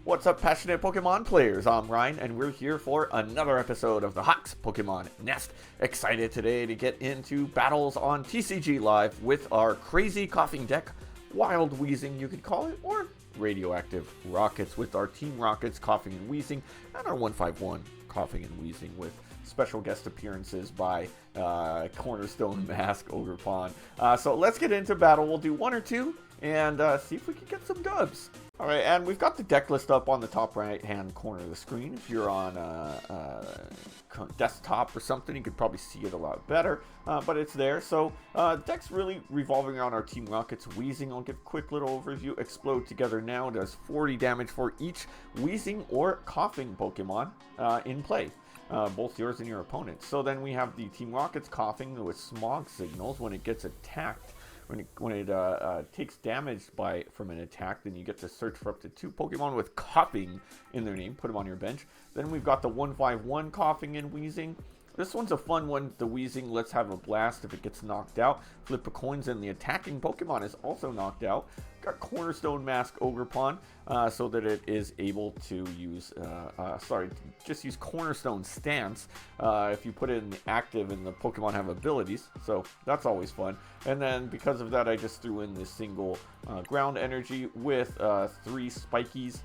What's up, passionate Pokemon players? I'm Ryan, and we're here for another episode of the Hawks Pokemon Nest. Excited today to get into battles on TCG Live with our crazy Koffing deck, Wild Weezing you could call it, or Radioactive Rockets with our Team Rockets, Koffing and Weezing, and our 151 Koffing and Weezing with special guest appearances by Cornerstone, Mask, Ogerpon. So let's get into battle. We'll do one or two and see if we can get some dubs. All right, and we've got the deck list up on the top right-hand corner of the screen. If you're on a desktop or something, you could probably see it a lot better, but it's there. So deck's really revolving around our Team Rockets Weezing. I'll give a quick little overview. Explode Together now does 40 damage for each Weezing or Koffing Pokemon in play. Both yours and your opponent's. So then we have the Team Rockets Koffing with Smog Signals. When it gets attacked, when it takes damage from an attack, then you get to search for up to 2 Pokemon with Koffing in their name. Put them on your bench. Then we've got the 151 Koffing and Weezing. This one's a fun one. The Weezing lets have a blast if it gets knocked out. Flip a coins and the attacking Pokemon is also knocked out. Got Cornerstone, Mask, Ogerpon, so that it is able to use, just use Cornerstone Stance if you put it in the active and the Pokemon have abilities. So that's always fun. And then because of that, I just threw in this single ground energy with 3 Spikies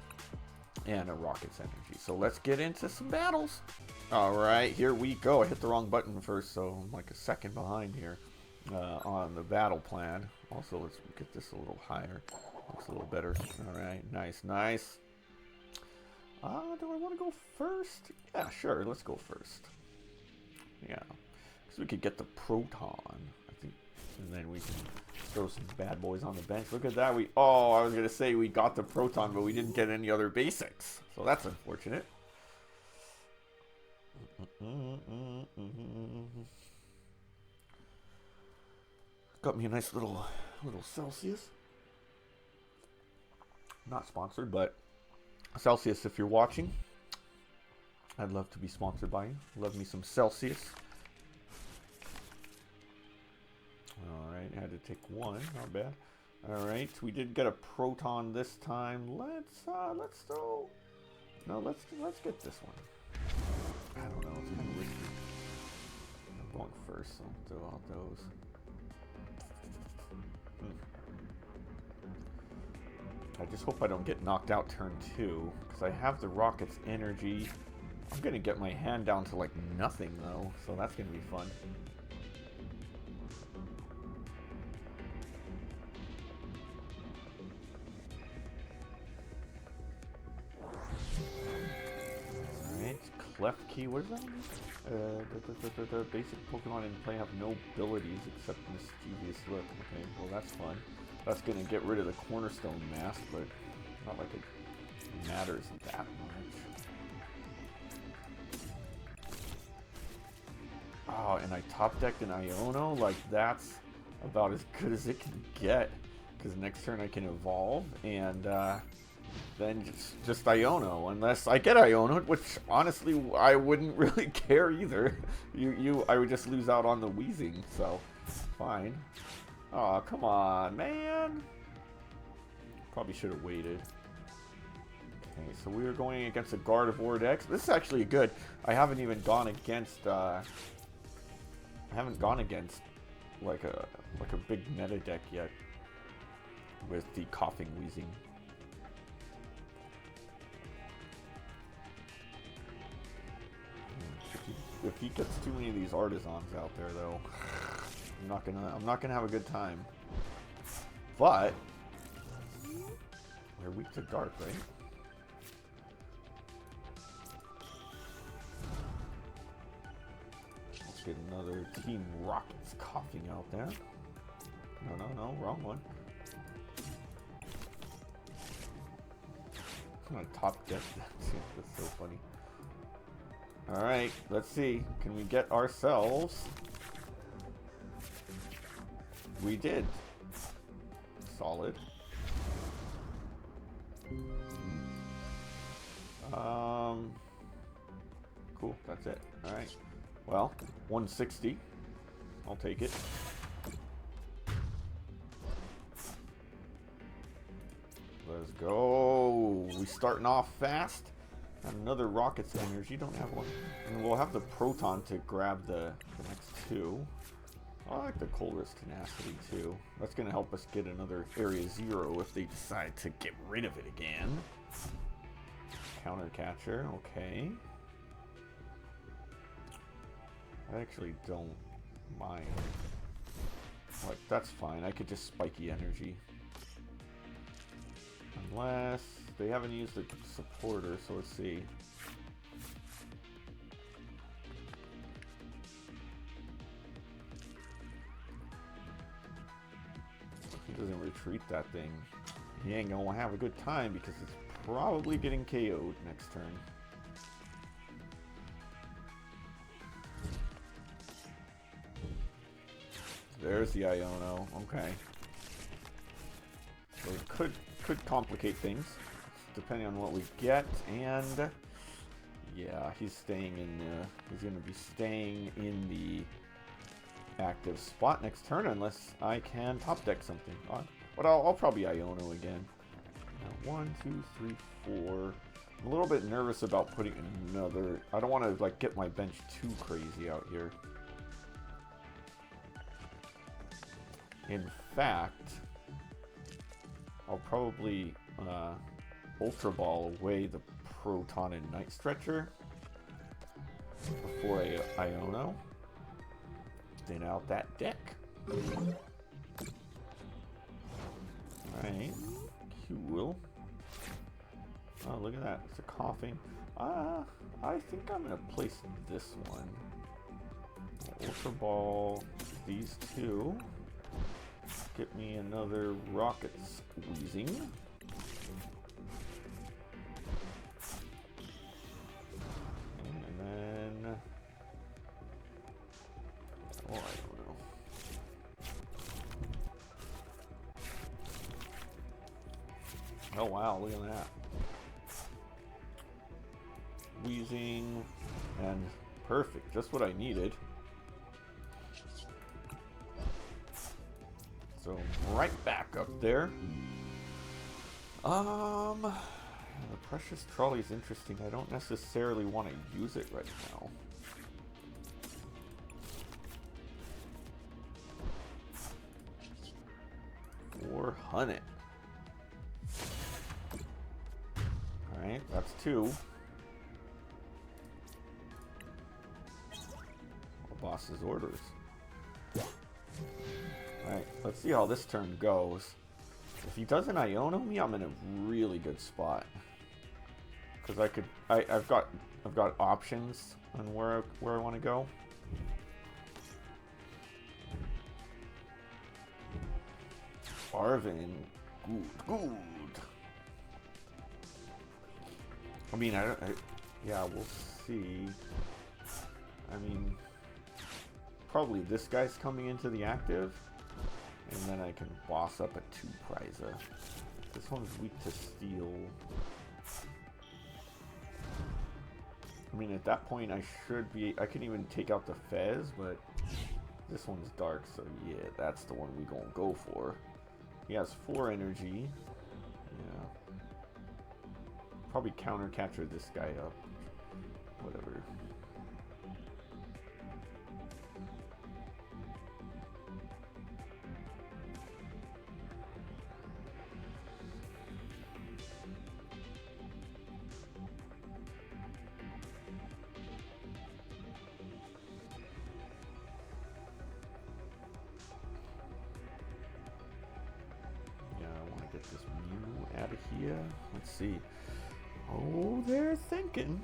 and a Rockets energy. So let's get into some battles. All right, here we go. I hit the wrong button first, so I'm like a second behind here on the battle plan. Also, let's get this a little higher. Looks a little better. All right, nice. Do I want to go first? Yeah, sure. Let's go first. Yeah, because we could get the Proton, I think, and then we can throw some bad boys on the bench. Look at that. I was gonna say we got the Proton, but we didn't get any other basics, so that's unfortunate. Got me a nice little Celsius. Not sponsored, but Celsius, if you're watching, I'd love to be sponsored by you. Love me some Celsius. Alright, I had to take one, not bad. Alright, we did get a Proton this time. Let's get this one. I don't know, it's kind of risky. I'm going first, so I'll throw out those. I just hope I don't get knocked out turn 2, because I have the Rocket's energy. I'm going to get my hand down to like nothing though, so that's going to be fun. Left key, what is that? The basic Pokemon in play have no abilities except Mischievous Look. Okay, well that's fun. That's gonna get rid of the Cornerstone Mask, but not like it matters that much. Oh, and I top decked an Iono, like that's about as good as it can get. Because next turn I can evolve and then just Iono, unless I get Iono, which honestly I wouldn't really care either. I would just lose out on the Weezing, so fine. Oh, come on, man. Probably should have waited. Okay, so we are going against a Gardevoir deck. This is actually good. I haven't even gone against like a big meta deck yet with the Koffing Weezing. If he gets too many of these artisans out there, though, I'm not gonna have a good time. But they're weak to dark, right? Let's get another Team Rockets Koffing out there. No, wrong one. I'm gonna top deck that. That's so funny. Alright, let's see. Can we get ourselves? We did. Solid. Cool, that's it. Alright. Well, 160. I'll take it. Let's go. we starting off fast. Got another Rocket's Energy, don't have one. And we'll have the Proton to grab the next two. I like the Colress Tenacity too. That's going to help us get another Area 0 if they decide to get rid of it again. Counter Catcher, okay. I actually don't mind. Like, that's fine. I could just Spiky Energy. Unless they haven't used the supporter, so let's see. If he doesn't retreat that thing, he ain't gonna have a good time because it's probably getting KO'd next turn. There's the Iono. Okay. So it could complicate things depending on what we get, and yeah, he's staying in he's going to be staying in the active spot next turn unless I can top deck something. But I'll probably Iono again. Now, 1, 2, 3, 4. I'm a little bit nervous about putting another. I don't want to like get my bench too crazy out here. In fact, I'll probably Ultra Ball away the Proton and Night Stretcher before I Iono. Thin out that deck. Alright, cool. Oh, look at that. It's a Koffing. I think I'm going to place this one. Ultra Ball these two. Get me another Rocket's Weezing. And then... oh, I don't know. Oh wow, look at that. Weezing, and perfect, just what I needed. So right back up there. The Precious Trolley is interesting. I don't necessarily want to use it right now. $400. Alright, that's 2. Boss's orders. Alright, let's see how this turn goes. If he doesn't Iono me, I'm in a really good spot. Because I've got options on where I want to go. Arvin, good. I mean, yeah, we'll see. I mean, probably this guy's coming into the active, and then I can boss up a 2 Priza. This one's weak to steel. I mean, at that point, I can even take out the Fez, but this one's dark, so yeah, that's the one we gonna go for. He has 4 energy. Yeah. Probably counter catcher this guy up. Whatever. This Mew out of here. Let's see. Oh, they're thinking.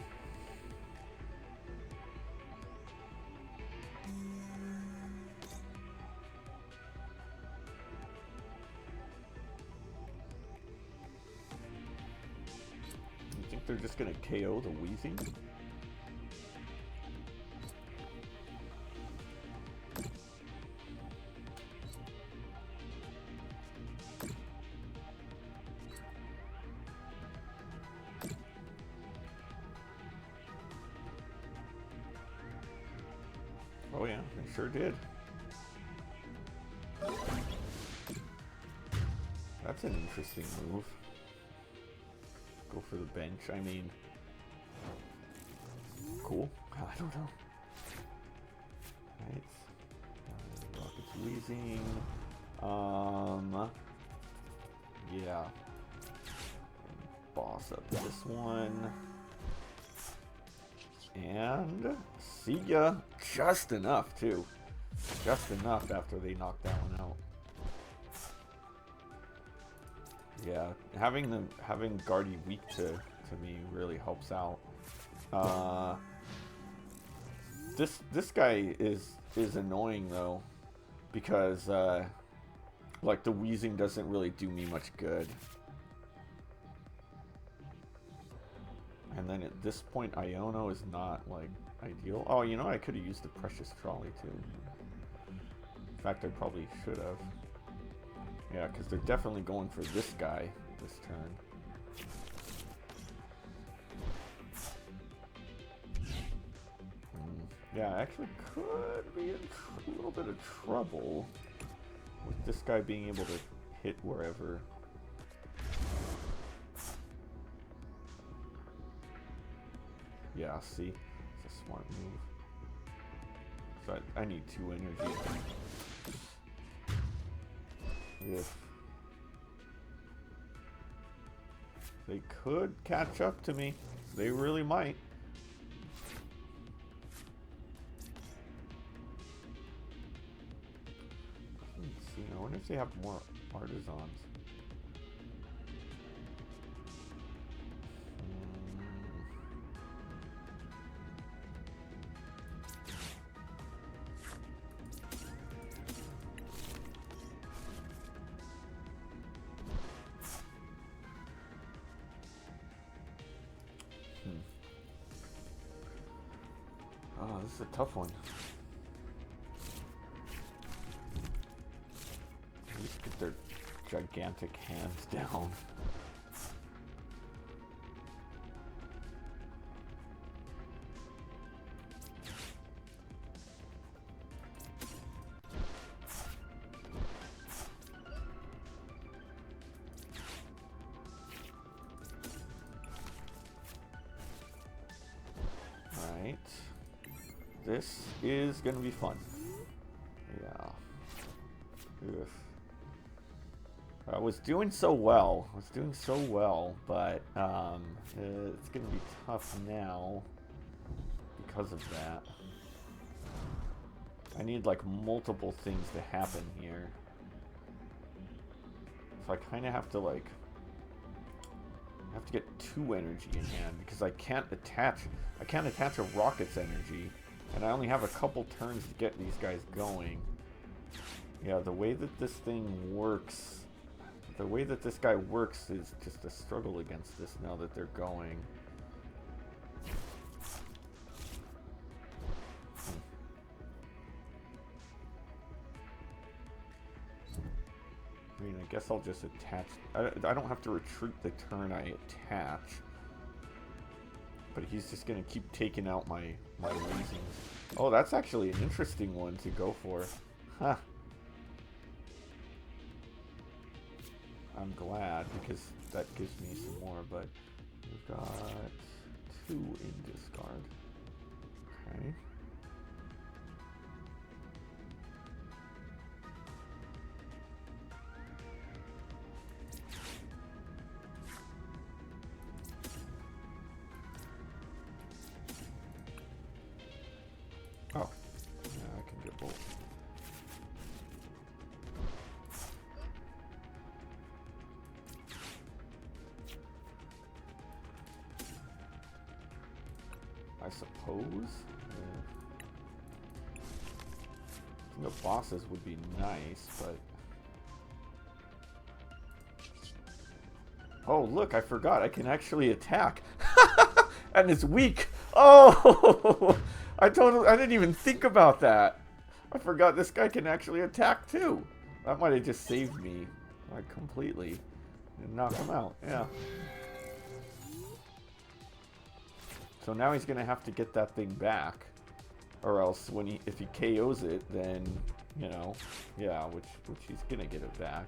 You think they're just gonna KO the Weezing? Oh yeah, they sure did. That's an interesting move. Go for the bench. I mean, cool. I don't know. Right. Rocket's Weezing. Yeah. Boss up this one. And see ya. Just enough, too. Just enough after they knocked that one out. Yeah, having Guardy weak to me really helps out. This guy is annoying though, because like the Weezing doesn't really do me much good. And then at this point, Iono is not like ideal. Oh, you know, I could have used the Precious Trolley too. In fact, I probably should have. Yeah, because they're definitely going for this guy this turn. Yeah, I actually could be in a little bit of trouble with this guy being able to hit wherever. Yeah, see? It's a smart move. So I need 2 energy. If they could catch up to me, they really might. Let's see, I wonder if they have more artisans. Oh, this is a tough one. At least get their gigantic hands down. Right. This is gonna be fun. Yeah. Ugh. I was doing so well. But it's gonna be tough now because of that. I need like multiple things to happen here. So I kind of have to like get 2 energy in hand because I can't attach a rocket's energy. And I only have a couple turns to get these guys going. Yeah, the way that this thing works, the way that this guy works is just a struggle against this now that they're going. I mean, I guess I'll just attach. I don't have to retreat the turn I attach. But he's just going to keep taking out my Weezings. Oh, that's actually an interesting one to go for. Huh. I'm glad, because that gives me some more, but we've got 2 in discard. Okay. Oh, yeah, I can get both. I suppose. The bosses would be nice, but. Oh, look, I forgot. I can actually attack. And it's weak. Oh! I didn't even think about that. I forgot this guy can actually attack too. That might have just saved me, like, completely. And knock him out, yeah. So now he's gonna have to get that thing back. Or else if he KOs it, then, you know, yeah, which he's gonna get it back.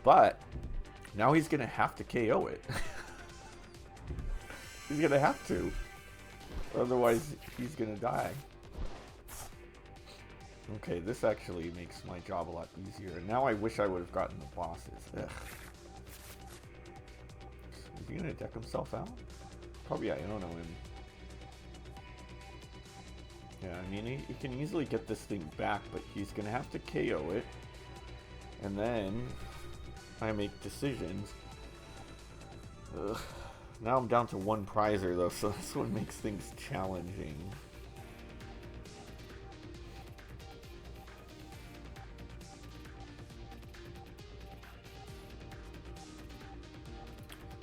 But Now he's gonna have to KO it. He's gonna have to. Otherwise, he's gonna die. Okay, this actually makes my job a lot easier. Now I wish I would have gotten the bosses. Ugh. Is he gonna deck himself out? Probably Iono him. Yeah, I mean, he can easily get this thing back, but he's gonna have to KO it. And then I make decisions. Ugh. Now I'm down to one prizer though, so this one makes things challenging.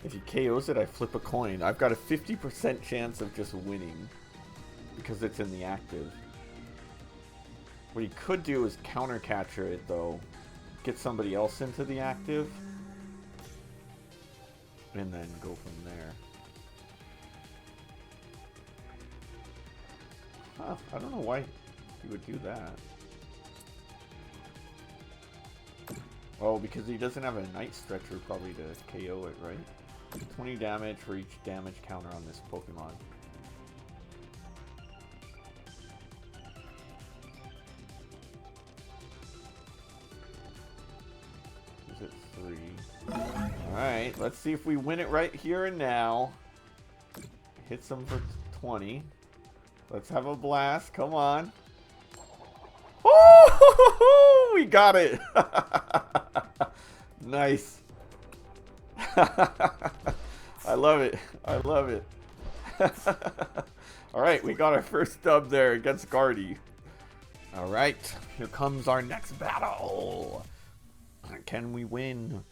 If he KOs it, I flip a coin. I've got a 50% chance of just winning because it's in the active. What he could do is counter catcher it though. Get somebody else into the active. And then go from there. Huh, I don't know why he would do that. Oh, because he doesn't have a Night Stretcher probably to KO it, right? 20 damage for each damage counter on this Pokemon. Is it 3? Alright, let's see if we win it right here and now. Hits him for 20. Let's have a blast. Come on. Oh, we got it. Nice. I love it. I love it. Alright, we got our first dub there against Guardy. Alright, here comes our next battle. Can we win?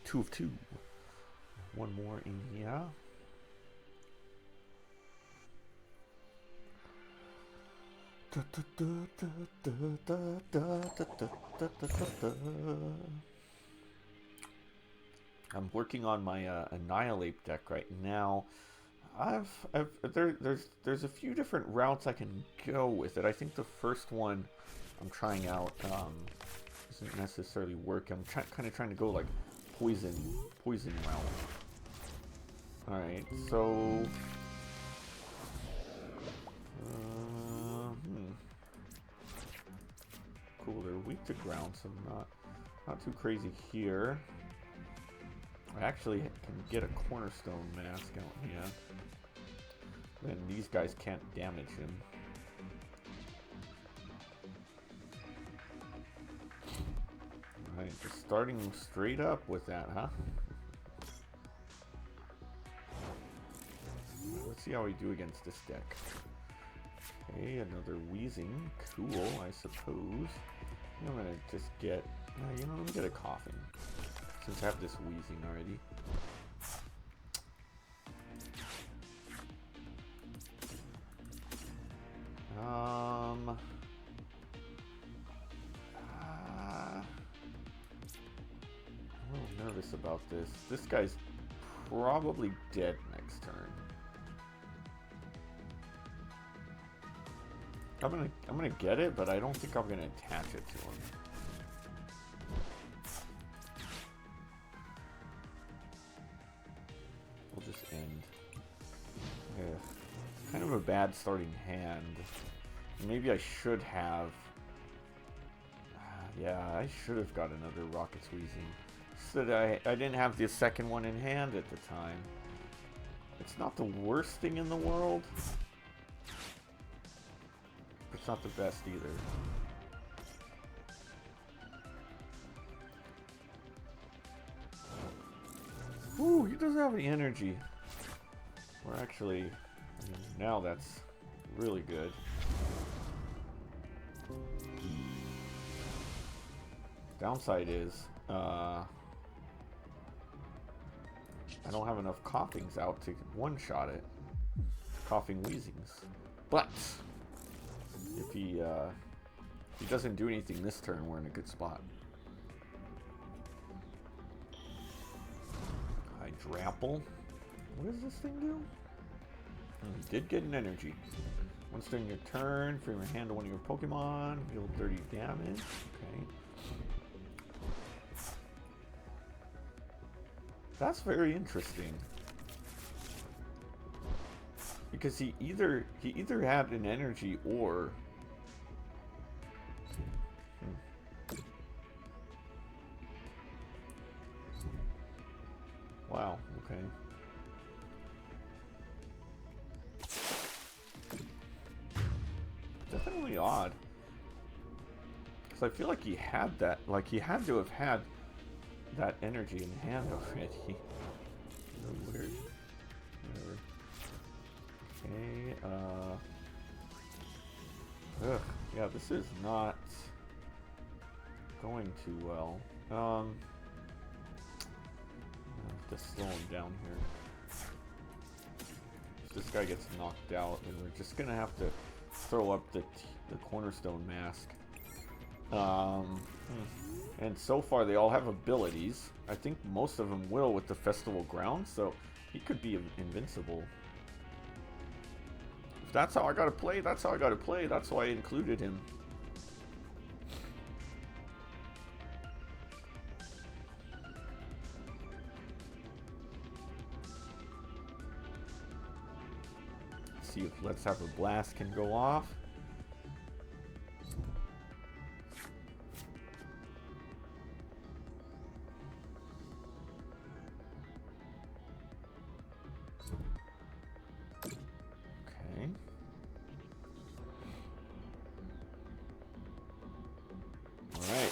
2 of 2. One more in here. I'm working on my Annihilate deck right now. There's a few different routes I can go with it. I think the first one I'm trying out doesn't necessarily work. I'm kind of trying to go like poison route. All right, so cool. They're weak to ground, so not too crazy here. I actually can get a Cornerstone mask out here. Then these guys can't damage him. Alright, just starting straight up with that, huh? Let's see how we do against this deck. Okay, another Weezing. Cool, I suppose. I'm gonna just get... you know, let me get a Koffing. Since I have this Weezing already. I'm a little nervous about this. This guy's probably dead next turn. I'm gonna get it, but I don't think I'm gonna attach it to him. We'll just end. Yeah. Kind of a bad starting hand. Maybe I should have. Yeah, I should have got another Rockets Weezing. So that I didn't have the second one in hand at the time. It's not the worst thing in the world. It's not the best either. Ooh, he doesn't have any energy. We're actually... I mean, now that's really good. Downside is... I don't have enough Koffings out to one-shot it. Koffing Weezings. But... If he doesn't do anything this turn, we're in a good spot. Hydrapple. What does this thing do? He did get an energy. Once during your turn, free your hand to one of your Pokemon, deal 30 damage. Okay. That's very interesting. Because he either had an energy or wow, okay. Definitely odd. Because I feel like he had that, like he had to have had that energy in hand already. Really weird. Whatever. Okay, ugh, yeah, this is not going too well. I have to slow him down here. If this guy gets knocked out, then we're just gonna have to throw up the Cornerstone mask. And so far they all have abilities. I think most of them will with the Festival Ground, so he could be invincible. If that's how I gotta play, that's how I gotta play. That's why I included him. Let's see if Let's Have a Blast can go off.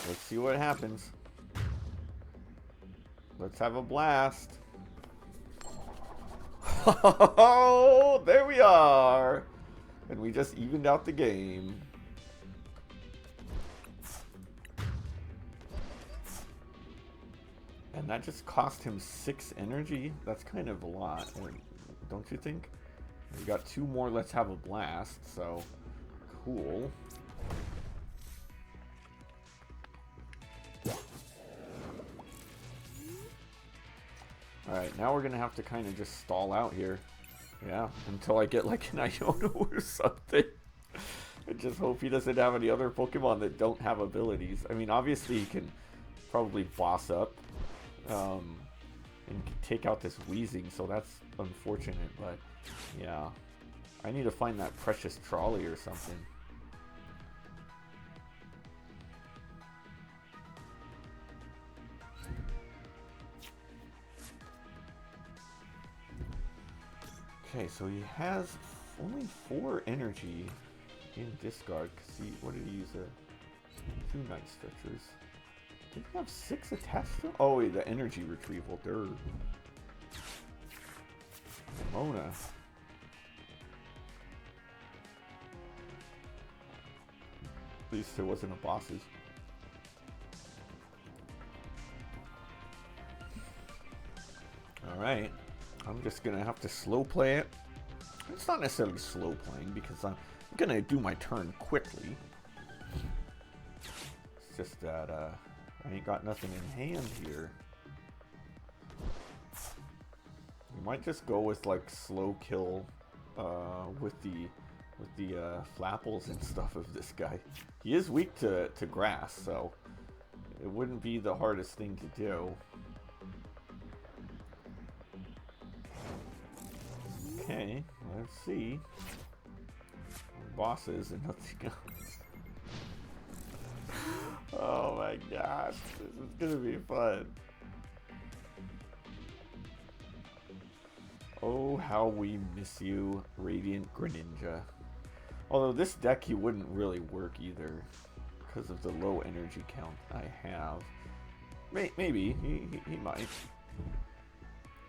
Let's see what happens. Let's have a blast. Oh, there we are. And we just evened out the game. And that just cost him 6 energy. That's kind of a lot, don't you think? We got 2 more Let's Have a Blast, so cool. Alright, now we're gonna have to kind of just stall out here. Yeah, until I get like an Iono or something. I just hope he doesn't have any other Pokemon that don't have abilities. I mean, obviously he can probably boss up and take out this Weezing, so that's unfortunate, but yeah. I need to find that Precious Trolley or something. Okay, so he has only 4 energy in discard. What did he use? 2 Night Stretchers. Did he have 6 attached to him? Oh, wait, the energy retrieval. Durr. Mona. At least there wasn't a bosses. Alright. I'm just gonna have to slow play it. It's not necessarily slow playing because I'm gonna do my turn quickly. It's just that I ain't got nothing in hand here. We might just go with like slow kill with the flapples and stuff of this guy. He is weak to grass, so it wouldn't be the hardest thing to do. Okay, let's see. Bosses and nothing else. Oh my gosh, this is gonna be fun. Oh, how we miss you, Radiant Greninja. Although this deck he wouldn't really work either because of the low energy count I have. Maybe he might.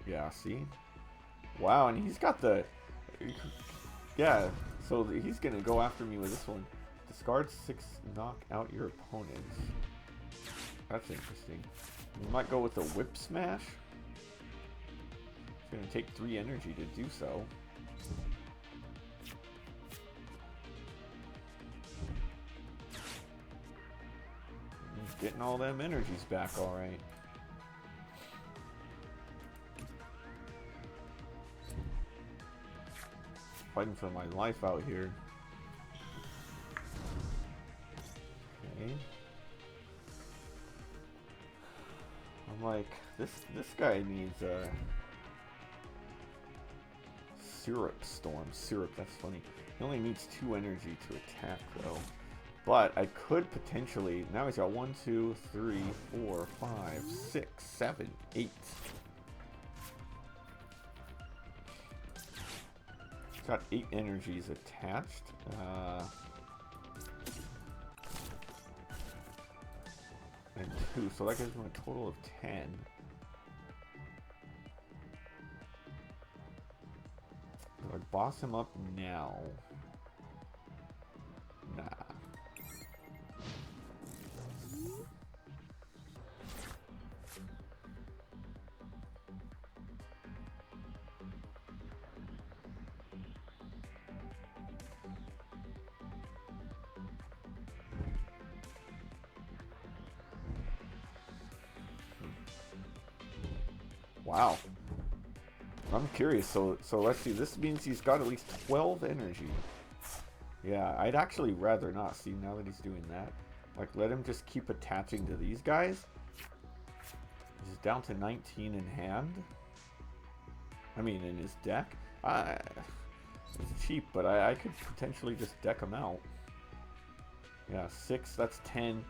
Yeah, see? Wow, and he's got the... Yeah, so he's going to go after me with this one. Discard 6, knock out your opponents. That's interesting. We might go with a Whip Smash. It's going to take 3 energy to do so. He's getting all them energies back alright. Fighting for my life out here. Okay. I'm like This guy needs a Syrup Storm. Syrup, that's funny. He only needs 2 energy to attack though. But I could potentially, now he's got 1, 2, 3, 4, 5, 6, 7, 8. He's got 8 energies attached. And 2, so that gives him a total of 10. Do I boss him up now? Nah. Wow. I'm curious. So let's see. This means he's got at least 12 energy. Yeah, I'd actually rather not. See, now that he's doing that. Like, let him just keep attaching to these guys. He's down to 19 in hand. I mean, in his deck. It's cheap, but I could potentially just deck him out. Yeah, 6, that's 10,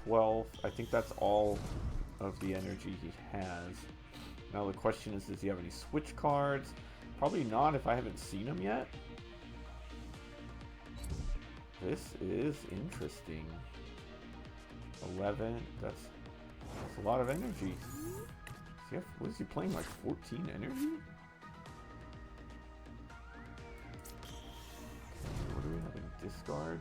12. I think that's all of the energy he has. Now the question is, does he have any switch cards? Probably not if I haven't seen him yet. This is interesting. 11, that's a lot of energy. What is he playing, like 14 energy? Okay, what do we have in discard?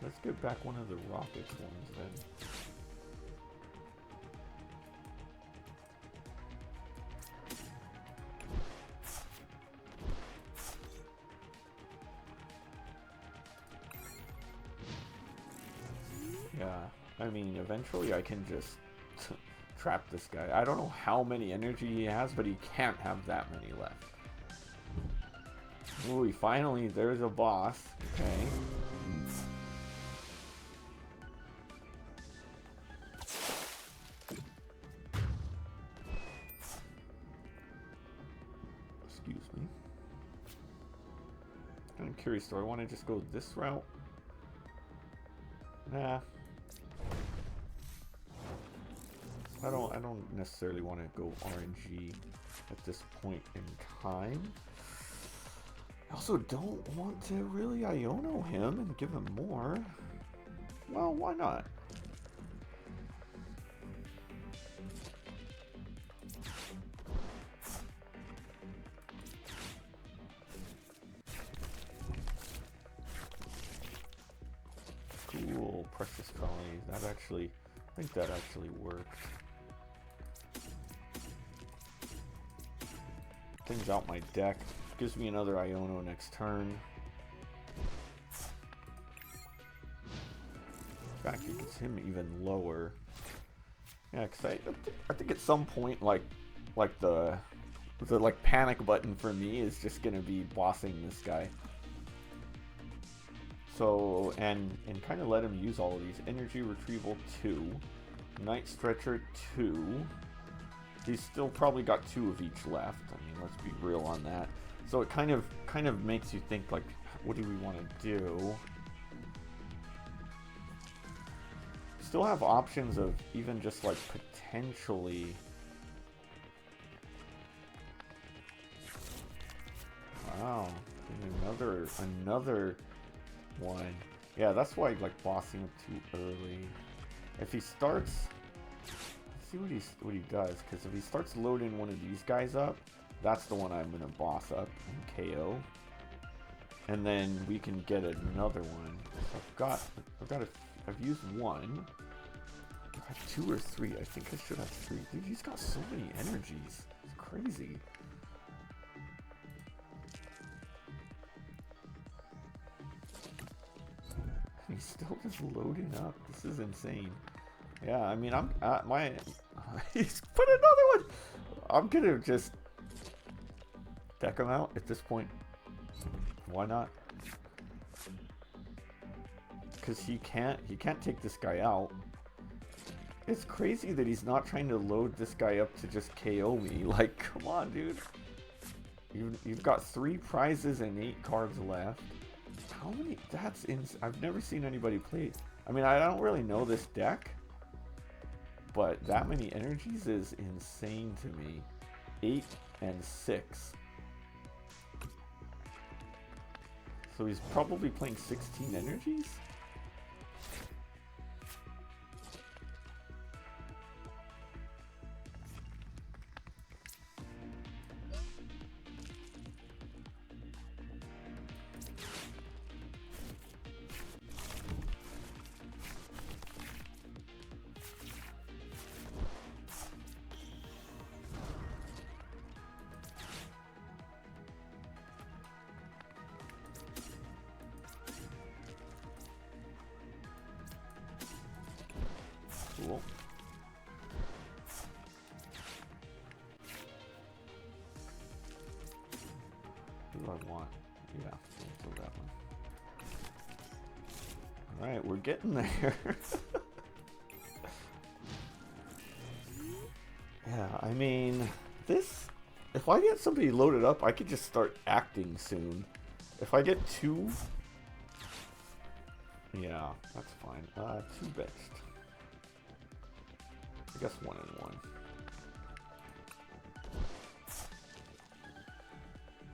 Let's get back one of the Rockets ones then. Yeah, I mean, eventually I can just trap this guy. I don't know how many energy he has, but he can't have that many left. Ooh, finally, there's a boss. Okay. Excuse me. I'm curious, do I want to just go this route? Nah. I don't necessarily want to go RNG at this point in time. I also don't want to really Iono him and give him more. Well, why not? Cool, Precious Trolley. That actually, I think that actually worked. Things out my deck. Gives me another Iono next turn. In fact, it gets him even lower. Yeah, cause I think at some point, like the panic button for me is just gonna be bossing this guy. So and kind of let him use all of these. Energy Retrieval 2, Night Stretcher 2. He's still probably got 2 of each left. I mean, let's be real on that. So it kind of makes you think, like, what do we want to do? Still have options of even just like potentially. Wow, another one. Yeah, that's why like bossing him too early. If he starts, let's see what he does, because if he starts loading one of these guys up, that's the one I'm gonna boss up and KO, and then we can get another one. So I've used one. I have 2 or 3. I think I should have 3. Dude, he's got so many energies. It's crazy. He's still just loading up. This is insane. Yeah, I mean, he's put another one. I'm gonna just deck him out at this point. Why not? Because he can't take this guy out. It's crazy that he's not trying to load this guy up to just KO me. Like, come on, dude. You've got 3 prizes and 8 cards left. How many? That's I've never seen anybody play. I mean, I don't really know this deck, but that many energies is insane to me. 8 and 6. So he's probably playing 16 energies? Cool. Who do I want? Yeah, cancel that one. Alright, we're getting there. Yeah, I mean, this... If I get somebody loaded up, I could just start acting soon. If I get 2... Yeah, that's fine. 2 best. I guess 1 and 1.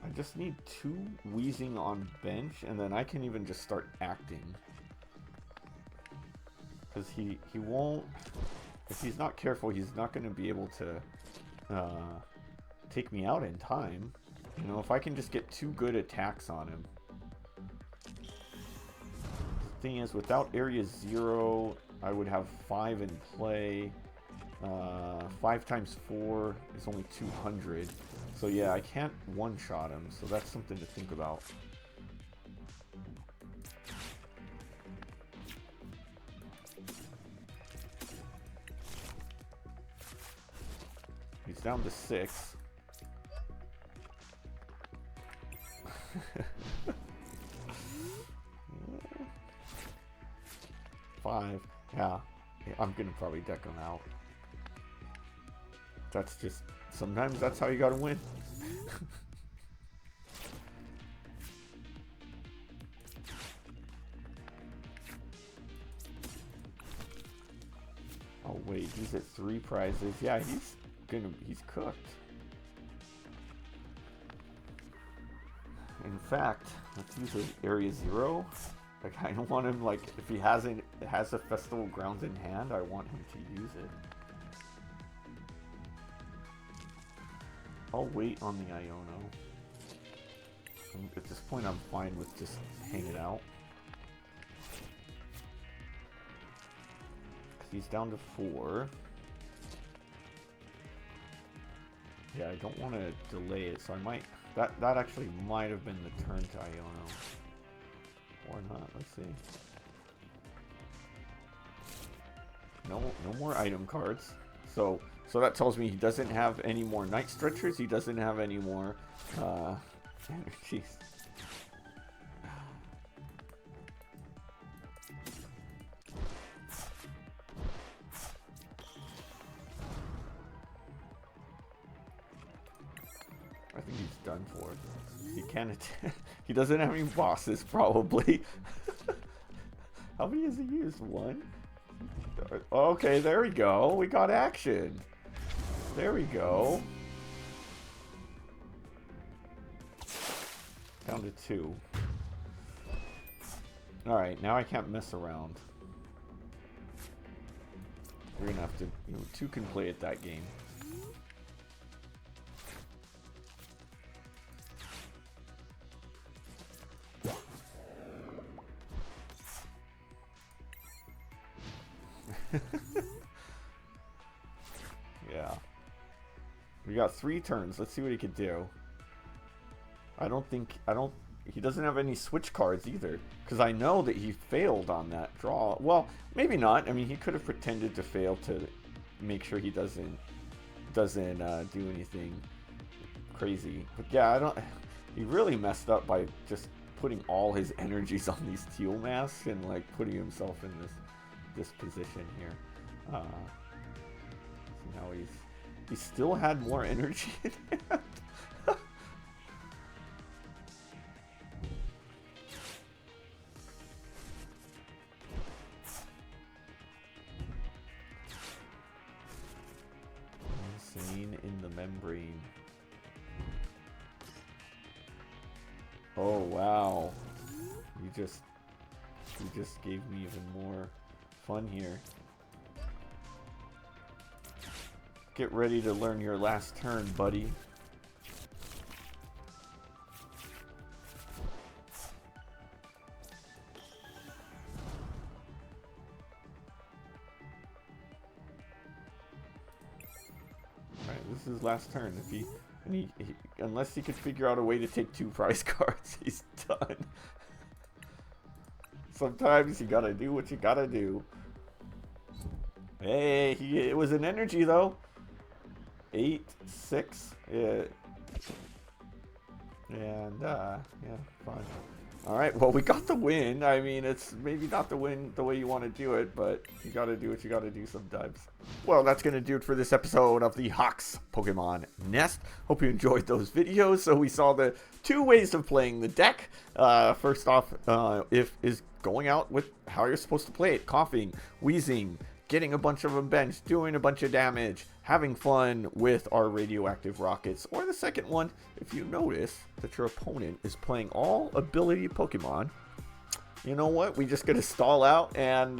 I just need 2 Weezing on bench, and then I can even just start acting. Because he won't... If he's not careful, he's not going to be able to take me out in time. You know, if I can just get 2 good attacks on him. The thing is, without Area 0, I would have 5 in play. 5 times 4 is only 200. So yeah, I can't one-shot him, so that's something to think about. He's down to 6. Five. Yeah, I'm gonna probably deck him out. That's just, sometimes that's how you gotta win. Oh wait, he's at 3 prizes. Yeah, he's cooked. In fact, let's use Area 0. Like, I don't want him, like, if he has a Festival Grounds in hand, I want him to use it. I'll wait on the Iono. At this point, I'm fine with just hanging out. He's down to 4. Yeah, I don't want to delay it, so I might... That actually might have been the turn to Iono. Or not, let's see. No more item cards. So that tells me he doesn't have any more Night Stretchers, he doesn't have any more energies. I think he's done for. He can't attack. He doesn't have any bosses, probably. How many has he used? 1? Okay, there we go. We got action. There we go. Down to 2. Alright, now I can't mess around. We're gonna have to... You know, 2 can play at that game. Yeah. We got 3 turns. Let's see what he could do. He doesn't have any switch cards either. Because I know that he failed on that draw. Well, maybe not. I mean, he could have pretended to fail to make sure he doesn't do anything crazy. But yeah, he really messed up by just putting all his energies on these teal masks and like putting himself in this position here. See how he still had more energy in hand. Insane in the membrane. Oh wow. You just gave me even more fun here. Get ready to learn your last turn, buddy. Alright, this is his last turn. If he unless he could figure out a way to take 2 prize cards, he's done. Sometimes you gotta do what you gotta do. Hey, it was an energy though. 8, 6, yeah. And yeah, fine. Alright, well, we got the win. I mean, it's maybe not the win the way you want to do it, but you gotta do what you gotta do sometimes. Well, that's gonna do it for this episode of the Hawks Pokemon Nest. Hope you enjoyed those videos. So we saw the 2 ways of playing the deck. First off, is going out with how you're supposed to play it. Koffing, Weezing, getting a bunch of them benched, doing a bunch of damage, having fun with our radioactive rockets. Or the second one, if you notice that your opponent is playing all ability Pokemon, you know what? We just gotta stall out and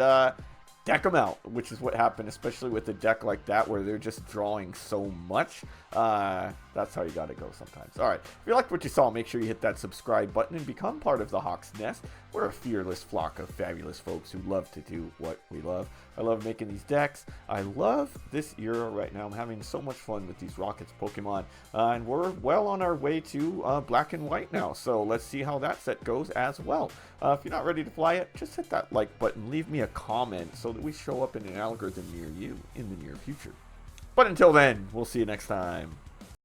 deck them out, which is what happened, especially with a deck like that where they're just drawing so much. That's how you gotta go sometimes. Alright, if you liked what you saw, make sure you hit that subscribe button and become part of the Hawks Nest. We're a fearless flock of fabulous folks who love to do what we love. I love making these decks. I love this era right now. I'm having so much fun with these Rockets Pokemon. And we're well on our way to Black and White now. So let's see how that set goes as well. If you're not ready to fly it, just hit that like button. Leave me a comment so that we show up in an algorithm near you in the near future. But until then, we'll see you next time.